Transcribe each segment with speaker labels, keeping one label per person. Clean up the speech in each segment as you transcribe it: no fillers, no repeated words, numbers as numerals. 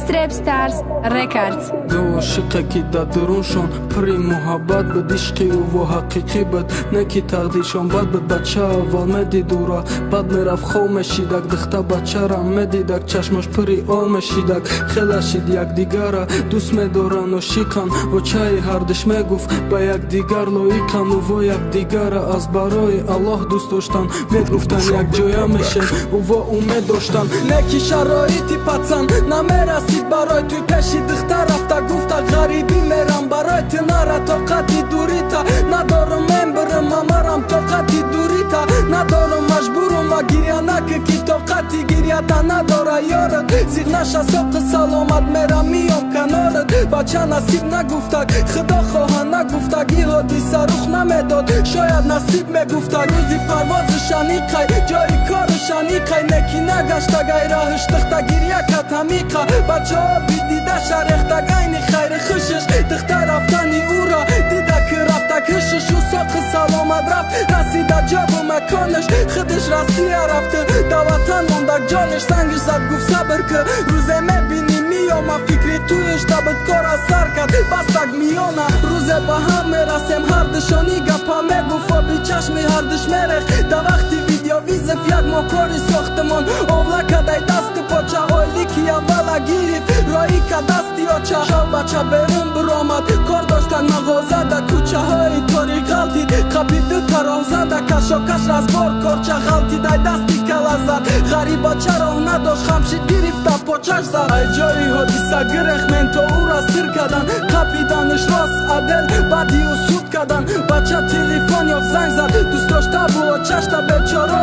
Speaker 1: Strep Stars Records.
Speaker 2: دو شقکی دا درونشان پری محبت بد عشقی و حقیقی بد نکی تقدیرشان بد بد بچه اول مدیدورا بد میرفت خو مشیدک دخته بچه را مدیدک چشمش پری آل مشیدک خیلشید یک دیگر دوست میدارن و شیکن و چای هردش میگفت با یک دیگر لایکن و یک دیگر از برای الله دوست داشتن میگفتن یک جای میشن و امید داشتن نکی شرایطی پتن نمیرسید برای توی پیشی دخته رفته گفته غریبی میرم برای تناره طاقتی دوری تا ندارم من برم ممرم طاقتی دوری تا ندارم مجبورم گیریه نکه کی طاقتی گیریه تا نداره یارت زیر نشه ساق سلامت میرم میام کنارت بچه نصیب نگفتک خدا خواه نگفتک ای حادثه رخ نمیداد شاید نصیب میگفتک روزی پروازش انیقای جای کارش انیقای نکی نگشتک ای راهش تخته گیریه کت همیقا بچه ها بیدیده شرخته گینی خیر خشش تخته رفتنی او را دیده که رفته کشش و ساق سلامت رفت رسیده جا و مکانش خودش رسیه رفته دواتن موندک جانش سنگش زد گفت صبر که روزه میبینی میام فکری تویش دبت کار از سر کرد بستک میانه روزه با هم میرسیم هردشانی گپا میگفت و بی چشمی هردش میرخ دا وقتی ویدیو ویزف یک مکاری ساختمان اولا کدای دست پاچه آیلی که اولا گیرید رایی که دستی آچه شال بچه برون برامد کار داشتن مغازه دا کوچه های تاریک غلطید قبید دو تراه زده کشاکش راز بار کارچه غلطید ای دستی کلا زد غریبا چرا نداشت خمشید گریفت پاچش زد ای جایی حادیثه گرخ من تا او را سر کردن قبیدنش راست عدل بدی و سود کردن بچه تلیفون یا زنگ زد دوست داشته بو چشته بیچاره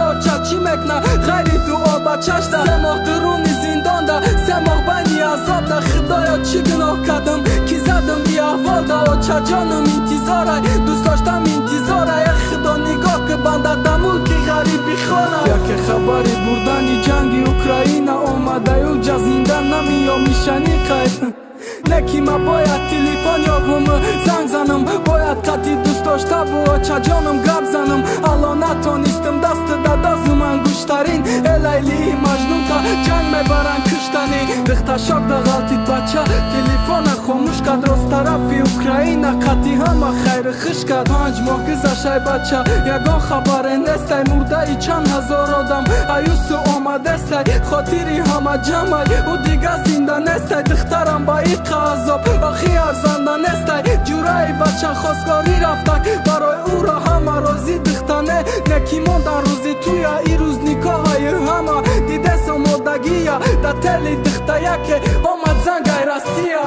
Speaker 2: چی مکنه خیلی دعا بچهش ده 3 ماه درونی زندان ده 3 ماه بینی عذاب ده خدایا چی گناه کردم کی زدم بی احوال ده و چه جانم انتظاره دوست داشتم انتظاره خدا نگاه که بنده دمول که غریبی خانه یک خبری بردنی جنگی اوکراین آمده و جزیندن نمی و میشنی قید نکی ما باید تلیفون یاوم زنگ زنم باید قطعی دوست داشته و چه جانم گرب زنم الان نتانیستم دست دادازم انگوشترین لیلی مجنون تا جنگ میبرن کشتنی دخته شاک دا غلطید بچه تلیفون خاموش کد راست طرفی اوکراین قطعی همه خیر خش کد 5 ماه گذشته بچه یگان خبر نیستی مرده ای چند هزار آدم ایوسو آمده ستی خاطری همه جمعی و دیگه زنده نیستی دخترم با ایق عذاب آخی ارزنده نیستی جورای بچه خواستگاری رفتک برای او را همه رازی دختنه نکی موندن روزی توی ای روز نکاح های همه دیده سمودگیه در تلی دخته یکی آمد زنگ ای رستیه